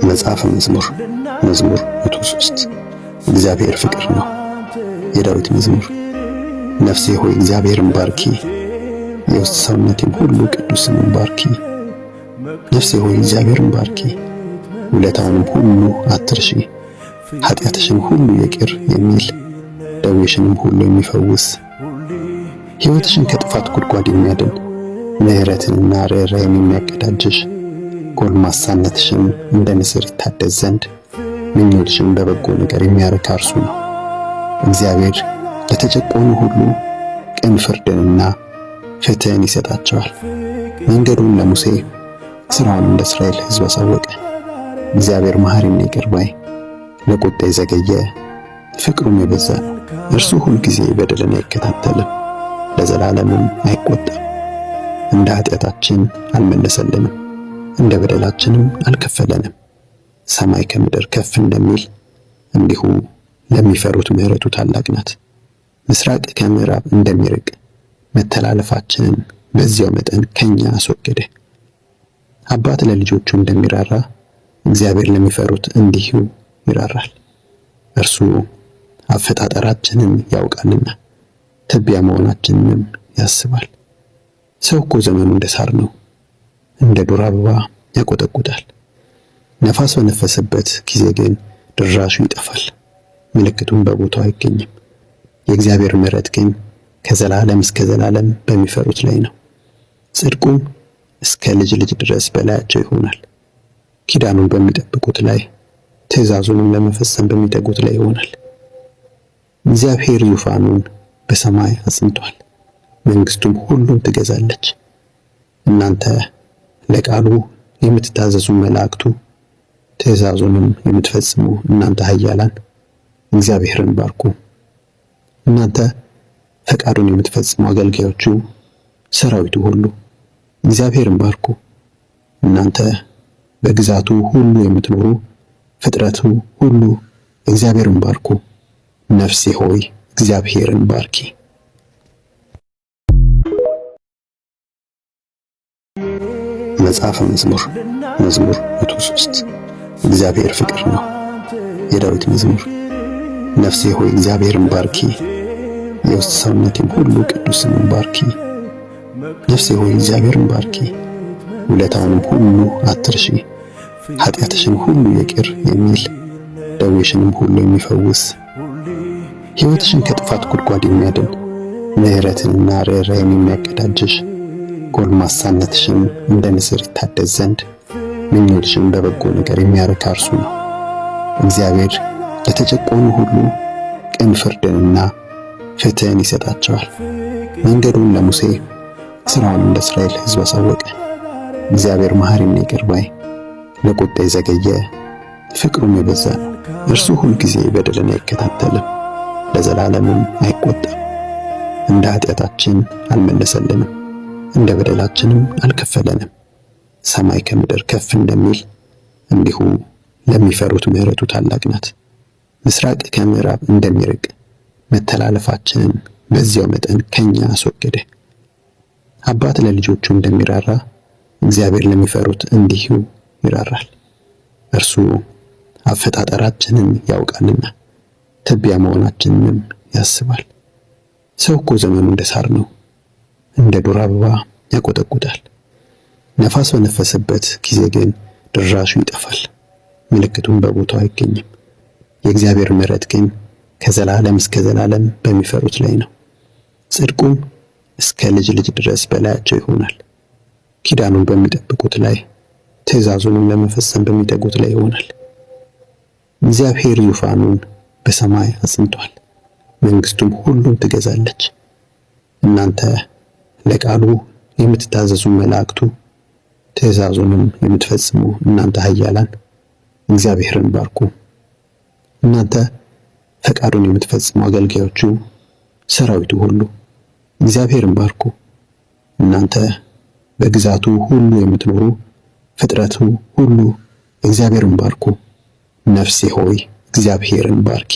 መጽሐፈ መዝሙር መዝሙር 103 እግዚአብሔር ፍቅር ነው። የዳዊት መዝሙር። ነፍሴ ሆይ እግዚአብሔርን ባርኪ፣ የውስጥ ሰውነቴም ሁሉ ቅዱስ ስሙን ባርኪ። ነፍሴ ሆይ እግዚአብሔርን ባርኪ፣ ውለታውንም ሁሉ አትርሺ። ኃጢአትሽን ሁሉ ይቅር የሚል ደዌሽንም ሁሉ የሚፈውስ ሕይወትሽን ከጥፋት ጉድጓድ የሚያድን ምሕረትንና ርኅራኄን የሚያቀዳጅሽ ጎልማሳነትሽን እንደ ንስር ይታደስ ዘንድ ምኞትሽን በበጎ ነገር የሚያረካ እርሱ ነው። እግዚአብሔር ለተጨቆኑ ሁሉ ቅን ፍርድንና ፍትሕን ይሰጣቸዋል። መንገዱን ለሙሴ ሥራውን ለእስራኤል ሕዝብ አሳወቀ። እግዚአብሔር መሐሪና ይቅር ባይ፣ ለቁጣ የዘገየ ፍቅሩም የበዛ ነው። እርሱ ሁልጊዜ በደልን አይከታተልም፣ ለዘላለምም አይቆጣም። እንደ ኃጢአታችን አልመለሰልንም፣ እንደ በደላችንም አልከፈለንም። ሰማይ ከምድር ከፍ እንደሚል እንዲሁ ለሚፈሩት ምሕረቱ ታላቅ ናት። ምስራቅ ከምዕራብ እንደሚርቅ መተላለፋችንን በዚያው መጠን ከኛ አስወገደ። አባት ለልጆቹ እንደሚራራ እግዚአብሔር ለሚፈሩት እንዲሁ ይራራል። እርሱ አፈጣጠራችንን ያውቃልና ትቢያ መሆናችንንም ያስባል። ሰው እኮ ዘመኑ እንደ ሳር ነው፣ እንደ ዱር አበባ ያቆጠቁጣል። ነፋስ በነፈሰበት ጊዜ ግን ድራሹ ይጠፋል፣ ምልክቱም በቦታው አይገኝም። የእግዚአብሔር ምሕረት ግን ከዘላለም እስከ ዘላለም በሚፈሩት ላይ ነው፣ ጽድቁም እስከ ልጅ ልጅ ድረስ በላያቸው ይሆናል። ኪዳኑን በሚጠብቁት ላይ፣ ትእዛዙንም ለመፈጸም በሚተጉት ላይ ይሆናል። እግዚአብሔር ዙፋኑን በሰማይ አጽንቷል፣ መንግስቱም ሁሉን ትገዛለች። እናንተ ለቃሉ የምትታዘዙ መላእክቱ፣ ትእዛዙንም የምትፈጽሙ እናንተ ኃያላን እግዚአብሔርን ባርኩ። እናንተ ፈቃዱን የምትፈጽሙ አገልጋዮቹ፣ ሰራዊቱ ሁሉ እግዚአብሔርን ባርኩ። እናንተ በግዛቱ ሁሉ የምትኖሩ ፍጥረቱ ሁሉ እግዚአብሔርን ባርኩ። ነፍሴ ሆይ እግዚአብሔርን ባርኪ። መጽሐፈ መዝሙር መዝሙር 103 እግዚአብሔር ፍቅር ነው። የዳዊት መዝሙር። ነፍሴ ሆይ እግዚአብሔርን ባርኪ፣ የውስጥ ሰውነቴም ሁሉ ቅዱስ ስሙን ባርኪ። ነፍሴ ሆይ እግዚአብሔርን ባርኪ፣ ውለታውንም ሁሉ አትርሺ። ኃጢአትሽን ሁሉ ይቅር የሚል ደዌሽንም ሁሉ የሚፈውስ ሕይወትሽን ከጥፋት ጉድጓድ የሚያድን ምሕረትንና ርኅራኄን የሚያቀዳጅሽ ጎልማሳነትሽን እንደ ንስር ይታደስ ዘንድ ምኞትሽን በበጎ ነገር የሚያረካ እርሱ ነው። እግዚአብሔር ለተጨቆኑ ሁሉ ቅን ፍርድንና ፍትሕን ይሰጣቸዋል። መንገዱን ለሙሴ ሥራውን ለእስራኤል ሕዝብ አሳወቀ። እግዚአብሔር መሐሪና ይቅር ባይ፣ ለቁጣ የዘገየ ፍቅሩም የበዛ ነው። እርሱ ሁልጊዜ በደልን አይከታተልም፣ ለዘላለምም አይቆጣም። እንደ ኃጢአታችን አልመለሰልንም፣ እንደ በደላችንም አልከፈለንም። ሰማይ ከምድር ከፍ እንደሚል እንዲሁ ለሚፈሩት ምሕረቱ ታላቅ ናት። ምስራቅ ከምዕራብ እንደሚርቅ መተላለፋችንን በዚያው መጠን ከኛ አስወገደ። አባት ለልጆቹ እንደሚራራ እግዚአብሔር ለሚፈሩት እንዲሁ ይራራል። እርሱ አፈጣጠራችንን ያውቃልና ትቢያ መሆናችንንም ያስባል። ሰው እኮ ዘመኑ እንደ ሳር ነው፣ እንደ ዱር አበባ ያቆጠቁጣል። ነፋስ በነፈሰበት ጊዜ ግን ድራሹ ይጠፋል፣ ምልክቱም በቦታው አይገኝም። የእግዚአብሔር ምሕረት ግን ከዘላለም እስከ ዘላለም በሚፈሩት ላይ ነው፣ ጽድቁም እስከ ልጅ ልጅ ድረስ በላያቸው ይሆናል። ኪዳኑን በሚጠብቁት ላይ፣ ትእዛዙንም ለመፈጸም በሚተጉት ላይ ይሆናል። እግዚአብሔር ዙፋኑን በሰማይ አጽንቷል፣ መንግስቱም ሁሉን ትገዛለች። እናንተ ለቃሉ የምትታዘዙ መላእክቱ፣ ትእዛዙንም የምትፈጽሙ እናንተ ኃያላን እግዚአብሔርን ባርኩ። እናንተ ፈቃዱን የምትፈጽሙ አገልጋዮቹ፣ ሰራዊቱ ሁሉ እግዚአብሔርን ባርኩ። እናንተ በግዛቱ ሁሉ የምትኖሩ ፍጥረቱ ሁሉ እግዚአብሔርን ባርኩ። ነፍሴ ሆይ እግዚአብሔርን ባርኪ።